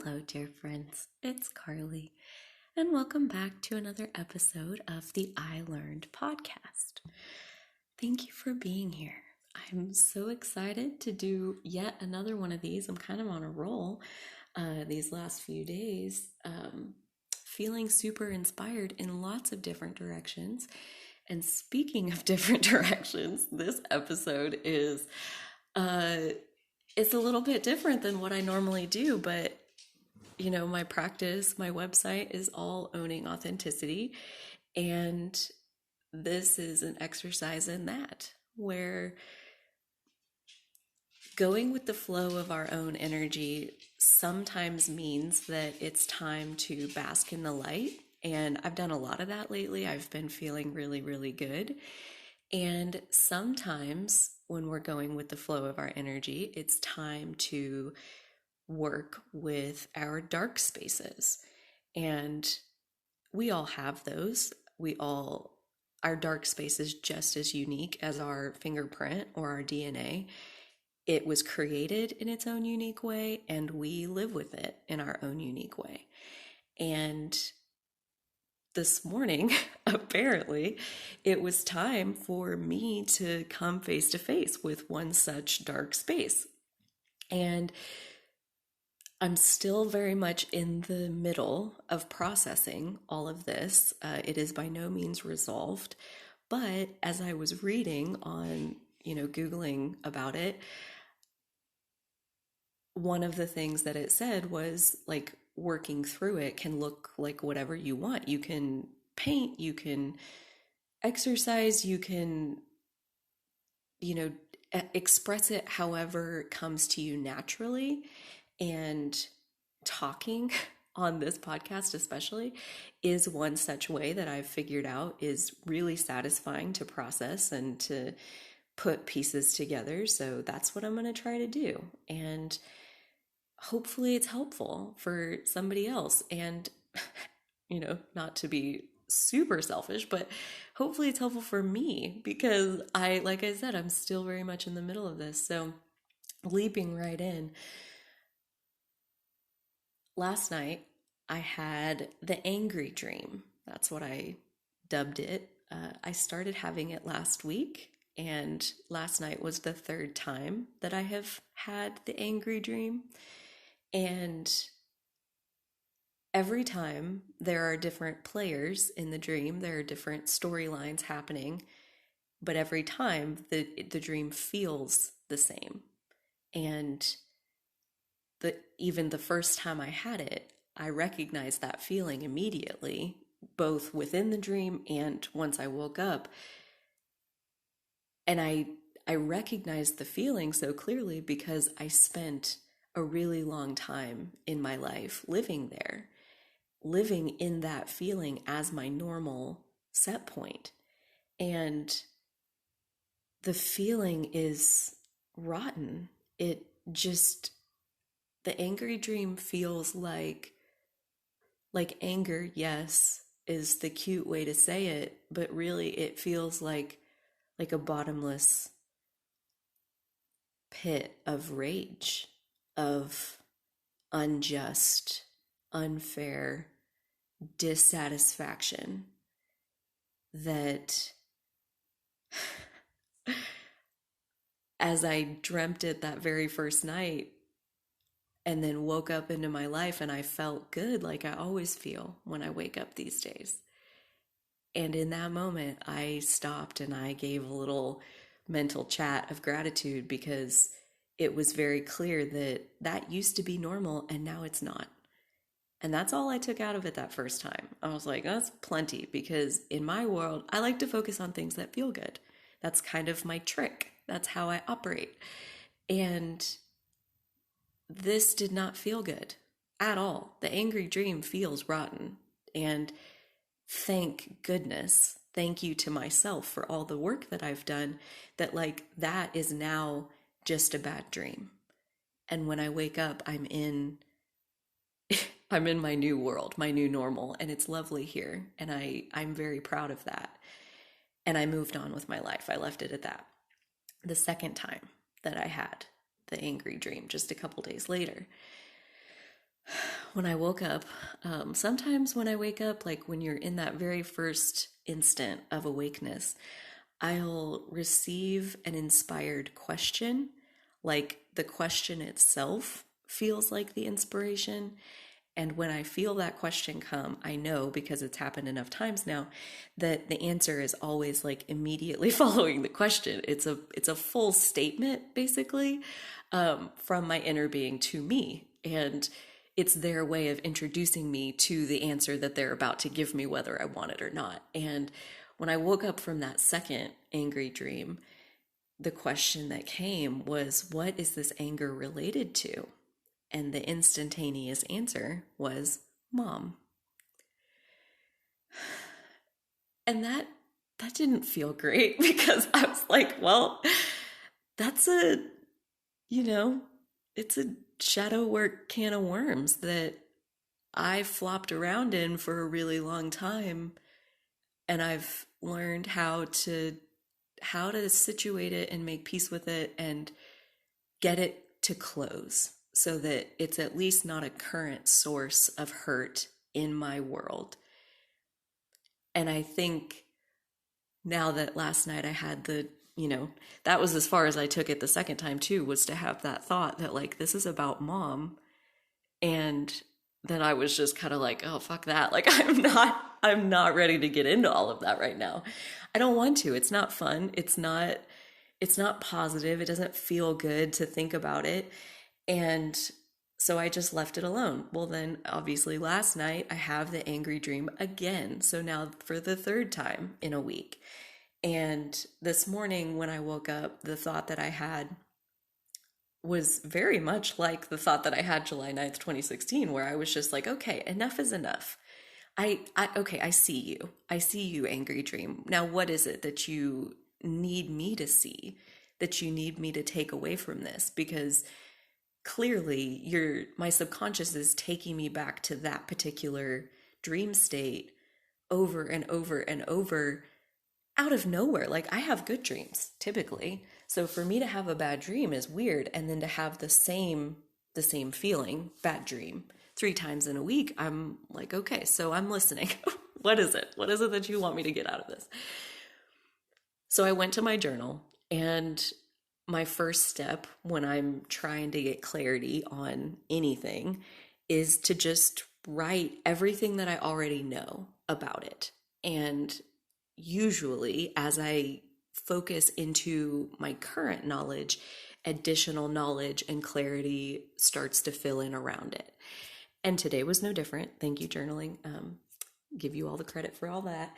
Hello, dear friends. It's Carly, and welcome back to another episode of the I Learned podcast. Thank you for being here. I'm so excited to do yet another one of these. I'm kind of on a roll these last few days, feeling super inspired in lots of different directions. And speaking of different directions, this episode is it's a little bit different than what I normally do, but my practice, my website is all owning authenticity. And this is an exercise in that, where going with the flow of our own energy sometimes means that it's time to bask in the light. And I've done a lot of that lately. I've been feeling really, really good. And sometimes when we're going with the flow of our energy, it's time to work with our dark spaces. And we all have those. Our dark space is just as unique as our fingerprint or our DNA. It was created in its own unique way, and we live with it in our own unique way. And this morning, apparently, it was time for me to come face to face with one such dark space. And I'm still very much in the middle of processing all of this. It is by no means resolved. But as I was reading on, Googling about it, one of the things that it said was like working through it can look like whatever you want. You can paint, you can exercise, you can, express it however comes to you naturally. And talking on this podcast especially is one such way that I've figured out is really satisfying to process and to put pieces together. So that's what I'm going to try to do. And hopefully it's helpful for somebody else. And, not to be super selfish, but hopefully it's helpful for me because like I said, I'm still very much in the middle of this. So leaping right in, last night I had the angry dream. That's what I dubbed it. I started having it last week, and last night was the third time that I have had the angry dream. And every time there are different players in the dream, there are different storylines happening, but every time the dream feels the same. And even the first time I had it, I recognized that feeling immediately, both within the dream and once I woke up. And I recognized the feeling so clearly because I spent a really long time in my life living there, living in that feeling as my normal set point. And the feeling is rotten. It just, the angry dream feels like anger, yes, is the cute way to say it, but really it feels like a bottomless pit of rage, of unjust, unfair dissatisfaction that as I dreamt it that very first night and then woke up into my life and I felt good like I always feel when I wake up these days. And in that moment, I stopped and I gave a little mental chat of gratitude because it was very clear that that used to be normal and now it's not. And that's all I took out of it that first time. I was like, that's plenty, because in my world, I like to focus on things that feel good. That's kind of my trick. That's how I operate. And this did not feel good at all. The angry dream feels rotten. And thank goodness, thank you to myself for all the work that I've done, that that is now just a bad dream. And when I wake up, I'm in my new world, my new normal, and it's lovely here. And I'm very proud of that. And I moved on with my life. I left it at that. The second time that I had the angry dream, just a couple days later, When I woke up, sometimes when I wake up, like when you're in that very first instant of awakeness, I'll receive an inspired question, like the question itself feels like the inspiration. And when I feel that question come, I know because it's happened enough times now that the answer is always like immediately following the question. It's a full statement basically from my inner being to me, and it's their way of introducing me to the answer that they're about to give me, whether I want it or not. And when I woke up from that second angry dream, the question that came was, what is this anger related to? And the instantaneous answer was mom. And that didn't feel great because I was like, well, that's a, you know, it's a shadow work can of worms that I flopped around in for a really long time, and I've learned how to situate it and make peace with it and get it to close so that it's at least not a current source of hurt in my world. And I think now that last night I had that was as far as I took it the second time too, was to have that thought that like this is about mom. And then I was just kind of like, oh fuck that. Like I'm not ready to get into all of that right now. I don't want to. It's not fun. It's not positive. It doesn't feel good to think about it. And so I just left it alone. Well, then obviously last night I have the angry dream again. So now for the third time in a week. And this morning when I woke up, the thought that I had was very much like the thought that I had July 9th, 2016, where I was just like, okay, enough is enough. Okay, I see you. I see you, angry dream. Now, what is it that you need me to see, that you need me to take away from this? Because clearly my subconscious is taking me back to that particular dream state over and over and over out of nowhere. Like I have good dreams typically. So for me to have a bad dream is weird, and then to have the same feeling, bad dream, 3 times in a week, I'm like, okay, so I'm listening. What is it? What is it that you want me to get out of this? So I went to my journal, and my first step when I'm trying to get clarity on anything is to just write everything that I already know about it. And usually, as I focus into my current knowledge, additional knowledge and clarity starts to fill in around it. And today was no different. Thank you, journaling. Give you all the credit for all that.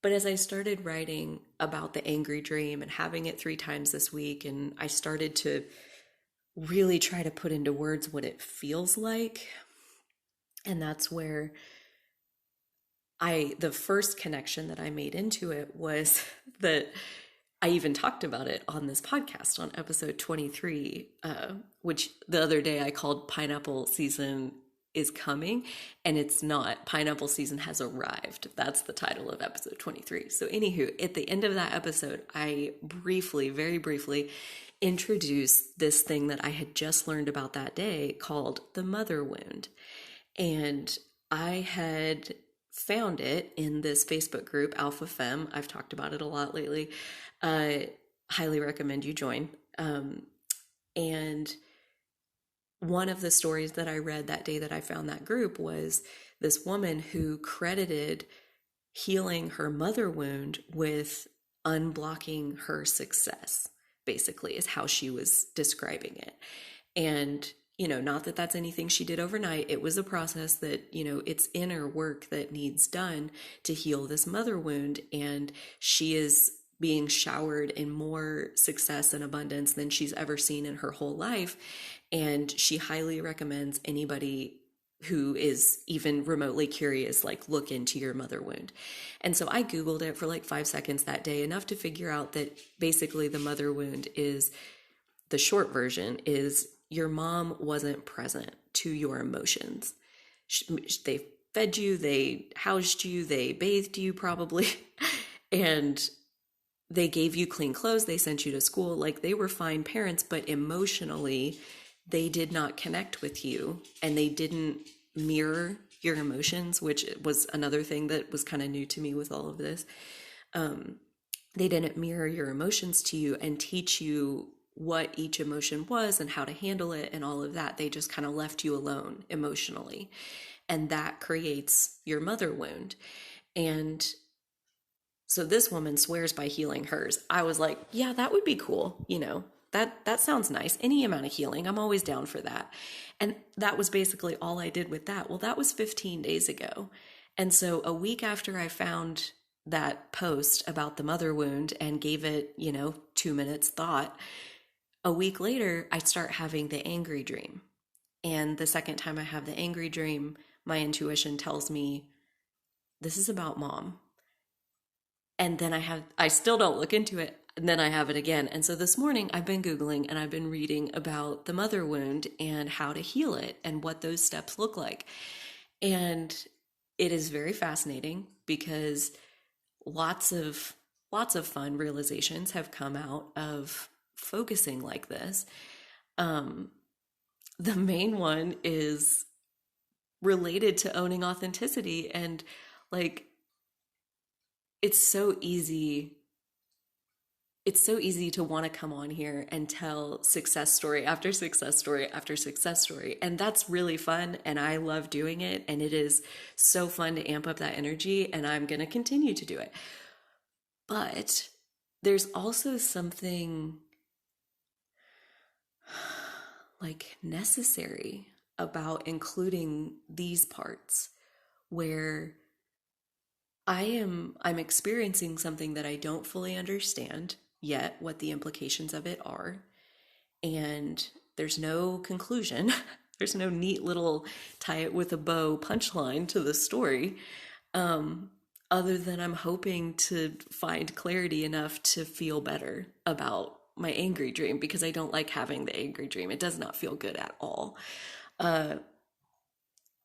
But as I started writing about the angry dream and having it 3 times this week, and I started to really try to put into words what it feels like, and that's where the first connection that I made into it was that I even talked about it on this podcast on episode 23, which the other day I called Pineapple Season is Coming, and it's not. Pineapple Season has arrived. That's the title of episode 23. So anywho, at the end of that episode, I very briefly, introduced this thing that I had just learned about that day called the mother wound. And I had found it in this Facebook group, Alpha Femme. I've talked about it a lot lately. Highly recommend you join. And one of the stories that I read that day that I found that group was this woman who credited healing her mother wound with unblocking her success, basically, is how she was describing it. And not that that's anything she did overnight. It was a process that, it's inner work that needs done to heal this mother wound. And she is being showered in more success and abundance than she's ever seen in her whole life. And she highly recommends anybody who is even remotely curious, like, look into your mother wound. And so I Googled it for like 5 seconds that day, enough to figure out that basically the mother wound is, the short version is, your mom wasn't present to your emotions. They fed you, they housed you, they bathed you probably, and they gave you clean clothes, they sent you to school. Like, they were fine parents, but emotionally, they did not connect with you and they didn't mirror your emotions, which was another thing that was kind of new to me with all of this. They didn't mirror your emotions to you and teach you what each emotion was and how to handle it and all of that. They just kind of left you alone emotionally. And that creates your mother wound. And so this woman swears by healing hers. I was like, yeah, that would be cool. That sounds nice. Any amount of healing, I'm always down for that. And that was basically all I did with that. Well, that was 15 days ago. And so a week after I found that post about the mother wound and gave it, 2 minutes thought, a week later, I start having the angry dream. And the second time I have the angry dream, my intuition tells me this is about mom. And then I still don't look into it. And then I have it again. And so this morning I've been Googling and I've been reading about the mother wound and how to heal it and what those steps look like. And it is very fascinating because lots of fun realizations have come out of focusing like this. The main one is related to owning authenticity, and like it's so easy to want to come on here and tell success story after success story after success story. And that's really fun. And I love doing it. And it is so fun to amp up that energy. And I'm going to continue to do it. But there's also something like necessary about including these parts where I'm experiencing something that I don't fully understand yet what the implications of it are. And there's no conclusion. There's no neat little tie it with a bow punchline to the story. Other than I'm hoping to find clarity enough to feel better about my angry dream, because I don't like having the angry dream. It does not feel good at all.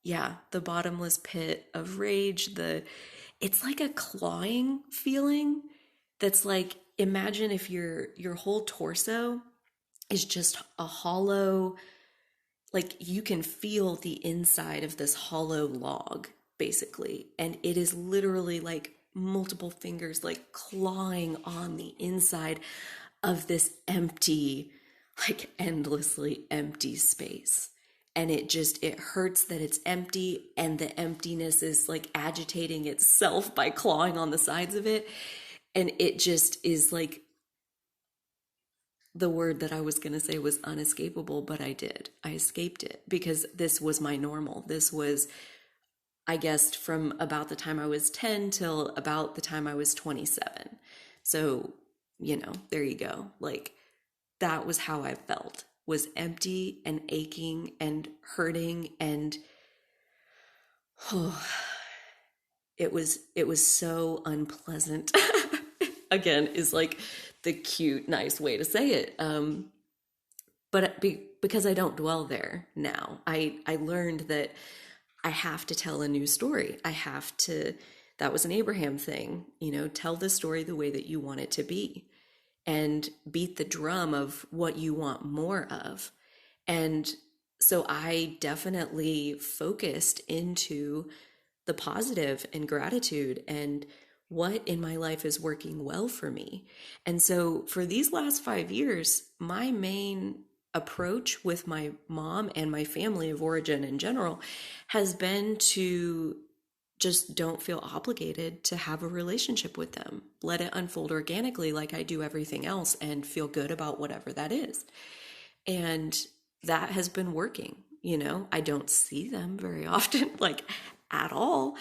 Yeah, the bottomless pit of rage, it's like a clawing feeling that's like, imagine if your whole torso is just a hollow, like you can feel the inside of this hollow log basically, and it is literally like multiple fingers like clawing on the inside of this empty, like endlessly empty space. And it hurts that it's empty, and the emptiness is like agitating itself by clawing on the sides of it. And it just is like, the word that I was going to say was unescapable, but I escaped it because this was my normal. This was, I guess, from about the time I was 10 till about the time I was 27. So, there you go. Like, that was how I felt, was empty and aching and hurting. And it was so unpleasant. Again, is like the cute, nice way to say it. But because I don't dwell there now, I learned that I have to tell a new story. That was an Abraham thing, tell the story the way that you want it to be and beat the drum of what you want more of. And so I definitely focused into the positive and gratitude and what in my life is working well for me. And so for these last 5 years, my main approach with my mom and my family of origin in general has been to just don't feel obligated to have a relationship with them. Let it unfold organically like I do everything else and feel good about whatever that is. And that has been working. I don't see them very often, like at all.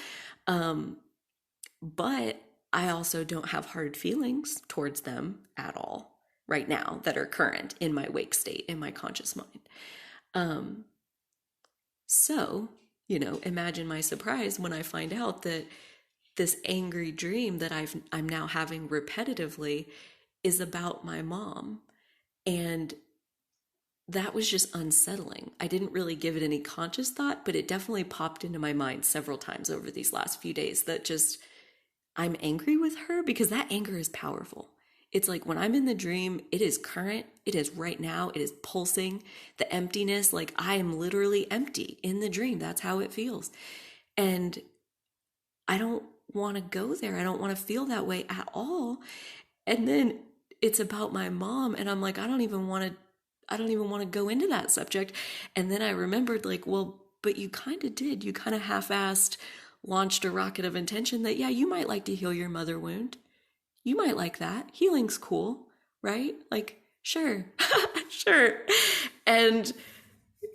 But I also don't have hard feelings towards them at all right now that are current in my wake state, in my conscious mind. So, imagine my surprise when I find out that this angry dream that I'm now having repetitively is about my mom. And that was just unsettling. I didn't really give it any conscious thought, but it definitely popped into my mind several times over these last few days that just, I'm angry with her, because that anger is powerful. It's like when I'm in the dream, it is current, it is right now, it is pulsing. The emptiness, like I am literally empty in the dream. That's how it feels. And I don't want to go there. I don't want to feel that way at all. And then it's about my mom, and I'm like, I don't even want to go into that subject. And then I remembered, like, well, but you kind of did. You kind of half-assed launched a rocket of intention that, yeah, you might like to heal your mother wound. You might like that. Healing's cool, right? Like, sure. Sure. And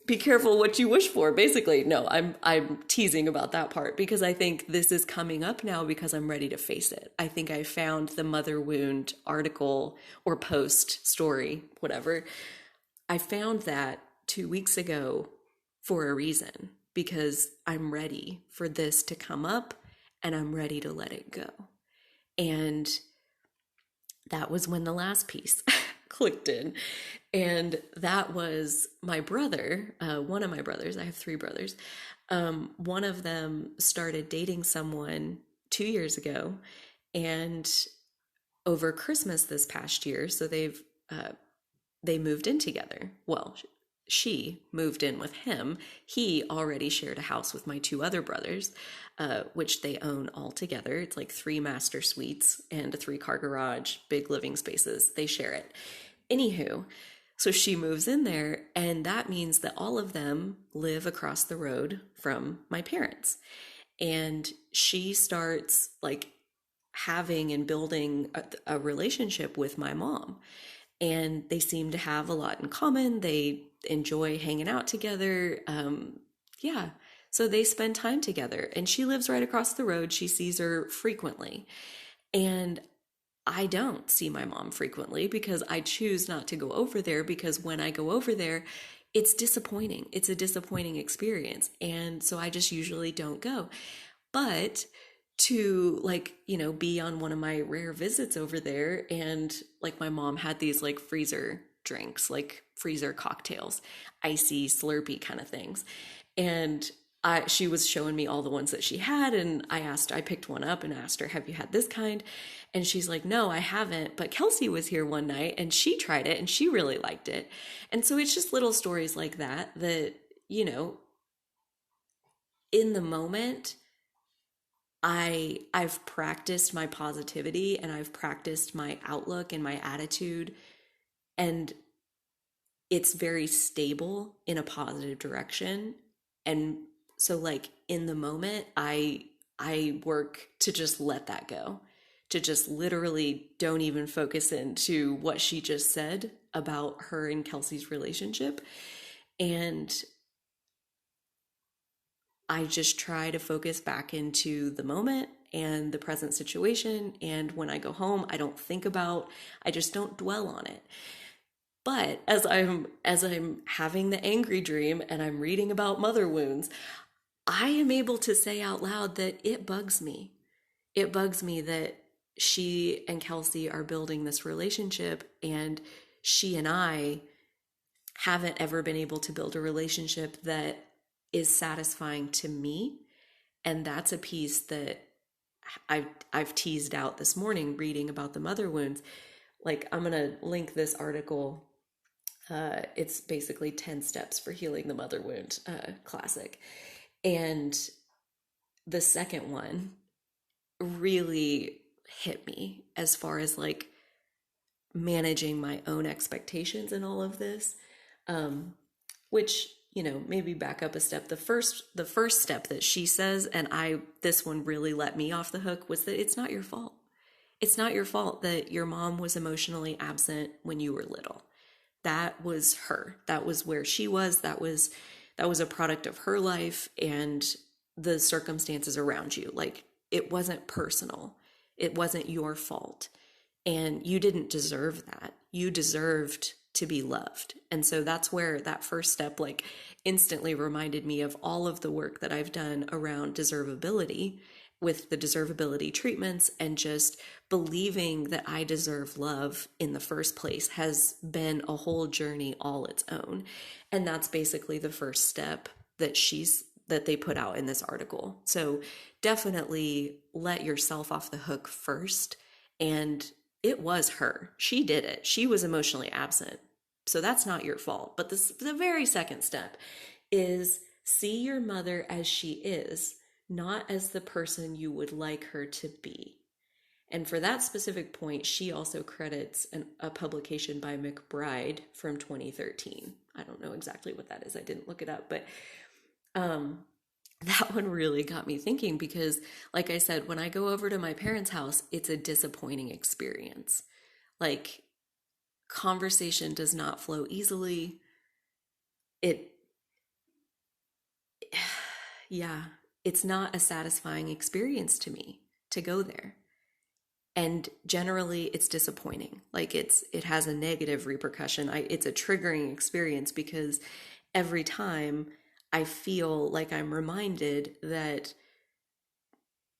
be careful what you wish for, basically. No, I'm teasing about that part because I think this is coming up now because I'm ready to face it. I think I found the mother wound article or post story, whatever. I found that 2 weeks ago for a reason because I'm ready for this to come up and I'm ready to let it go. And that was when the last piece clicked in. And that was my brother, one of my brothers. I have three brothers. One of them started dating someone 2 years ago. And over Christmas this past year, so they moved in together. Well, she moved in with him. He already shared a house with my two other brothers, which they own all together. It's like 3 master suites and a 3-car garage, big living spaces. They share it. Anywho, so she moves in there, and that means that all of them live across the road from my parents. And she starts like having and building a relationship with my mom. And they seem to have a lot in common. They enjoy hanging out together. Yeah. So they spend time together. And she lives right across the road. She sees her frequently. And I don't see my mom frequently because I choose not to go over there because when I go over there, it's disappointing. It's a disappointing experience. And so I just usually don't go. But to like, be on one of my rare visits over there and like my mom had these like freezer drinks, like freezer cocktails, icy, slurpy kind of things. And she was showing me all the ones that she had. And I picked one up and asked her, have you had this kind? And she's like, no, I haven't. But Kelsey was here one night and she tried it and she really liked it. And so it's just little stories like that, in the moment, I've practiced my positivity and I've practiced my outlook and my attitude, and it's very stable in a positive direction. And so like in the moment, I work to just let that go, to just literally don't even focus into what she just said about her and Kelsey's relationship. And I just try to focus back into the moment and the present situation. And when I go home, I just don't dwell on it. But as I'm having the angry dream and I'm reading about mother wounds, I am able to say out loud that it bugs me. It bugs me that she and Kelsey are building this relationship and she and I haven't ever been able to build a relationship that is satisfying to me. And that's a piece that I've teased out this morning reading about the mother wounds. Like I'm going to link this article. It's basically 10 steps for healing the mother wound, classic. And the second one really hit me as far as like managing my own expectations in all of this, which maybe back up a step. The first step that she says, and this one really let me off the hook, was that it's not your fault. It's not your fault that your mom was emotionally absent when you were little. That was her. That was where she was. That was a product of her life and the circumstances around you. Like it wasn't personal. It wasn't your fault. And you didn't deserve that. You deserved to be loved. And so that's where that first step like instantly reminded me of all of the work that I've done around deservability with the deservability treatments, and just believing that I deserve love in the first place has been a whole journey all its own. And that's basically the first step that they put out in this article. So definitely let yourself off the hook first. And it was her. She did it. She was emotionally absent. So that's not your fault. But the very second step is see your mother as she is, not as the person you would like her to be. And for that specific point, she also credits a publication by McBride from 2013. I don't know exactly what that is. I didn't look it up, but um, that one really got me thinking because, like I said, when I go over to my parents' house, it's a disappointing experience. Like, conversation does not flow easily. It, yeah, it's not a satisfying experience to me to go there. And generally it's disappointing. Like it has a negative repercussion. It's a triggering experience because every time I feel like I'm reminded that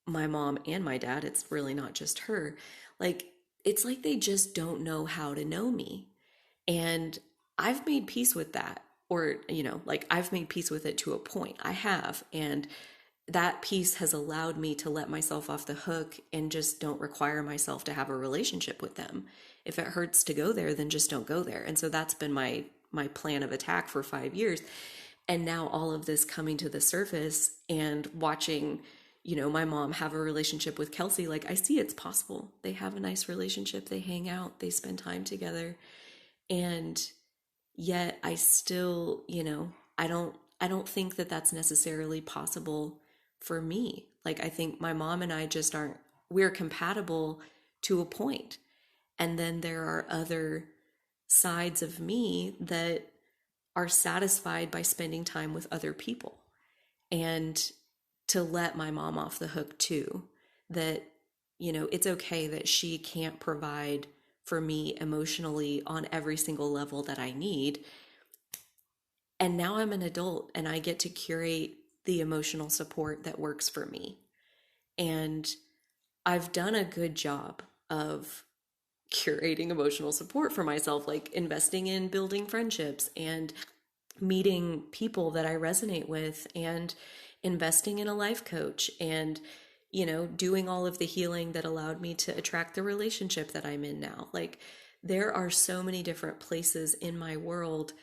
my mom and my dad, it's really not just her, like it's like they just don't know how to know me. And I've made peace with that. Or, like I've made peace with it to a point. I have. And that peace has allowed me to let myself off the hook and just don't require myself to have a relationship with them. If it hurts to go there, then just don't go there. And so that's been my plan of attack for 5 years. And now all of this coming to the surface and watching, my mom have a relationship with Kelsey, like I see it's possible. They have a nice relationship, they hang out, they spend time together. And yet I still, I don't think that that's necessarily possible for me. Like I think my mom and I just aren't, we're compatible to a point. And then there are other sides of me that are satisfied by spending time with other people. And to let my mom off the hook too, that, it's okay that she can't provide for me emotionally on every single level that I need. And now I'm an adult and I get to curate the emotional support that works for me. And I've done a good job of curating emotional support for myself, like investing in building friendships and meeting people that I resonate with and investing in a life coach and, doing all of the healing that allowed me to attract the relationship that I'm in now. Like, there are so many different places in my world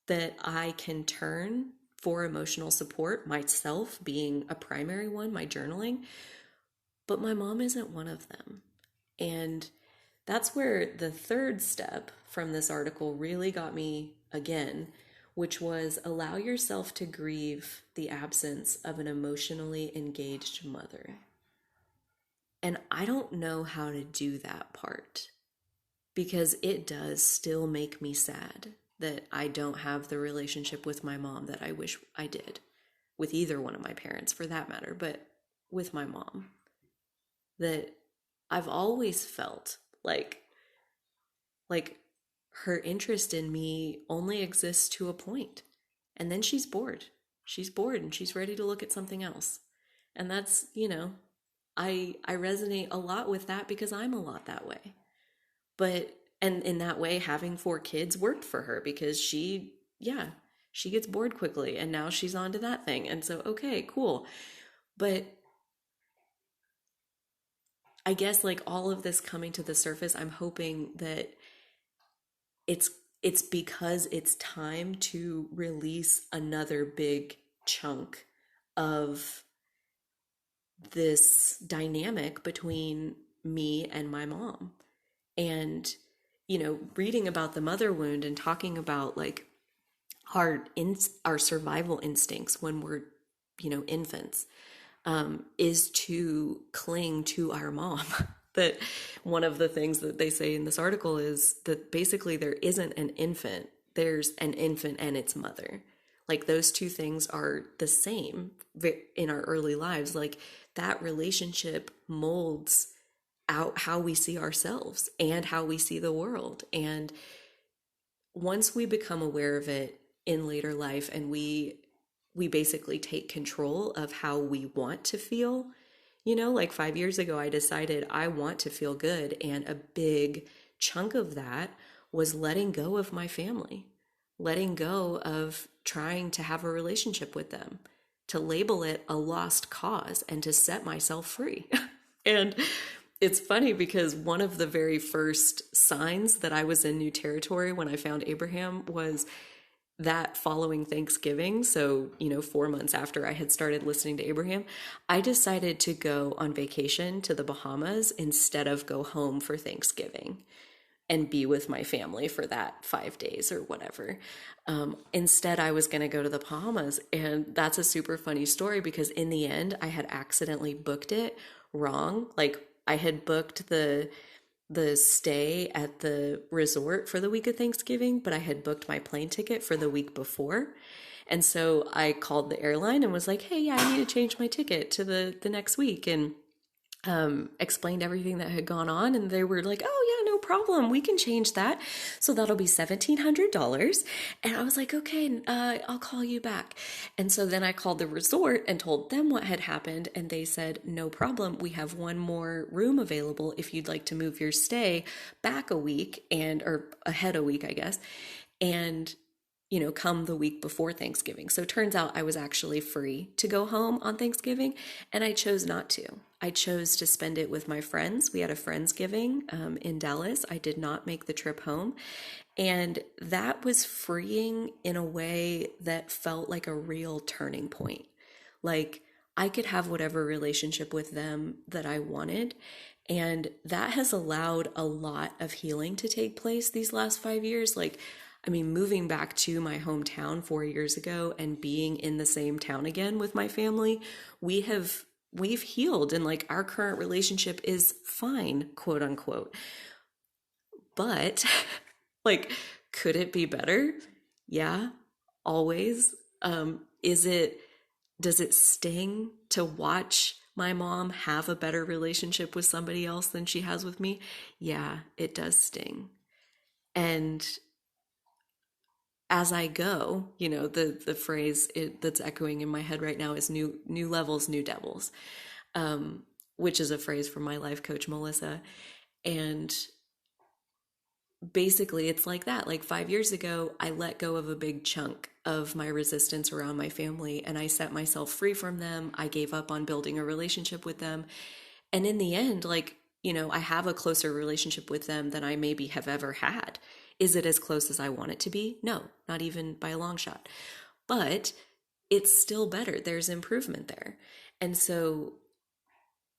that I can turn for emotional support, myself being a primary one, my journaling, but my mom isn't one of them. And that's where the third step from this article really got me again, which was allow yourself to grieve the absence of an emotionally engaged mother. And I don't know how to do that part because it does still make me sad that I don't have the relationship with my mom that I wish I did, with either one of my parents for that matter, but with my mom. That I've always felt like her interest in me only exists to a point. And then she's bored. She's bored and she's ready to look at something else. And that's, I resonate a lot with that because I'm a lot that way. But and in that way having 4 kids worked for her because she gets bored quickly and now she's on to that thing. And so okay, cool. But I guess like all of this coming to the surface, I'm hoping that it's it's because it's time to release another big chunk of this dynamic between me and my mom. And reading about the mother wound and talking about like our survival instincts when we're infants, is to cling to our mom. That one of the things that they say in this article is that basically there isn't an infant, there's an infant and its mother. Like those two things are the same in our early lives. Like that relationship molds out how we see ourselves and how we see the world. And once we become aware of it in later life and we basically take control of how we want to feel. Like 5 years ago, I decided I want to feel good. And a big chunk of that was letting go of my family, letting go of trying to have a relationship with them, to label it a lost cause and to set myself free. And It's funny because one of the very first signs that I was in new territory when I found Abraham was that following Thanksgiving. So, 4 months after I had started listening to Abraham, I decided to go on vacation to the Bahamas instead of go home for Thanksgiving and be with my family for that 5 days or whatever. Instead, I was going to go to the Bahamas. And that's a super funny story because in the end, I had accidentally booked it wrong. Like I had booked the stay at the resort for the week of Thanksgiving, but I had booked my plane ticket for the week before. And so I called the airline and was like, hey, yeah, I need to change my ticket to the next week. And explained everything that had gone on, and they were like, "Oh yeah, no problem. We can change that. So that'll be $1,700." And I was like, "Okay, I'll call you back." And so then I called the resort and told them what had happened, and they said, "No problem. We have one more room available if you'd like to move your stay back a week or ahead a week, I guess." And come the week before Thanksgiving. So it turns out I was actually free to go home on Thanksgiving, and I chose not to. I chose to spend it with my friends. We had a Friendsgiving in Dallas. I did not make the trip home. And that was freeing in a way that felt like a real turning point. Like I could have whatever relationship with them that I wanted. And that has allowed a lot of healing to take place these last 5 years. Moving back to my hometown 4 years ago and being in the same town again with my family, we've healed, and like our current relationship is fine, quote unquote. But like, could it be better? Yeah, always. Does it sting to watch my mom have a better relationship with somebody else than she has with me? Yeah, it does sting. And as I go, the phrase that's echoing in my head right now is new levels, new devils, which is a phrase from my life coach, Melissa. And basically, it's like that. Like 5 years ago, I let go of a big chunk of my resistance around my family and I set myself free from them. I gave up on building a relationship with them. And in the end, I have a closer relationship with them than I maybe have ever had. Is it as close as I want it to be? No, not even by a long shot. But it's still better. There's improvement there. And so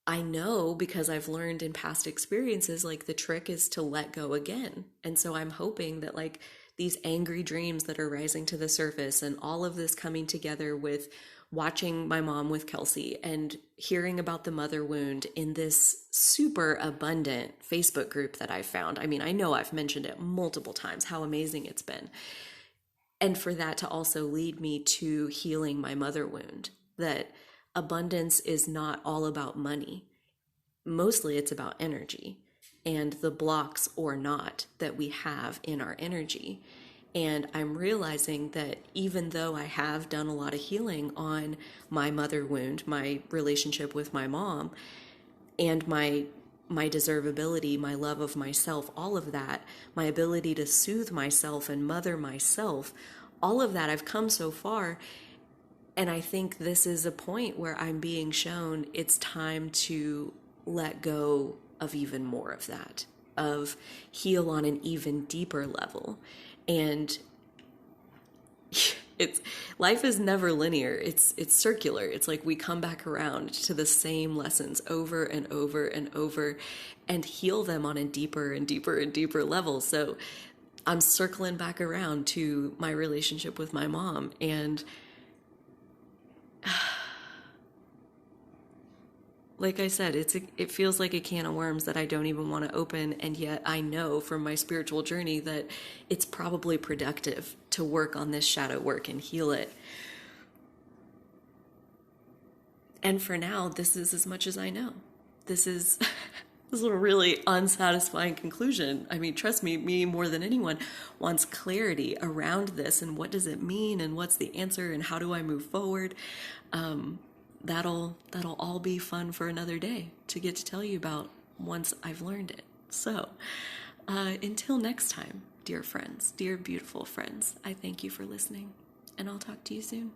I know because I've learned in past experiences, like the trick is to let go again. And so I'm hoping that like these angry dreams that are rising to the surface and all of this coming together with watching my mom with Kelsey and hearing about the mother wound in this super abundant Facebook group that I found. I know I've mentioned it multiple times, how amazing it's been. And for that to also lead me to healing my mother wound, that abundance is not all about money. Mostly it's about energy and the blocks or not that we have in our energy. And I'm realizing that even though I have done a lot of healing on my mother wound, my relationship with my mom, and my deservability, my love of myself, all of that, my ability to soothe myself and mother myself, all of that, I've come so far. And I think this is a point where I'm being shown it's time to let go of even more of that, of heal on an even deeper level. And it's life is never linear. It's circular. It's like we come back around to the same lessons over and over and over and heal them on a deeper and deeper and deeper level. So I'm circling back around to my relationship with my mom, and like I said, it feels like a can of worms that I don't even want to open, and yet I know from my spiritual journey that it's probably productive to work on this shadow work and heal it. And for now, this is as much as I know. This is this is a really unsatisfying conclusion. Trust me, me more than anyone wants clarity around this and what does it mean and what's the answer and how do I move forward. That'll all be fun for another day to get to tell you about once I've learned it. So until next time, dear friends, dear beautiful friends, I thank you for listening, and I'll talk to you soon.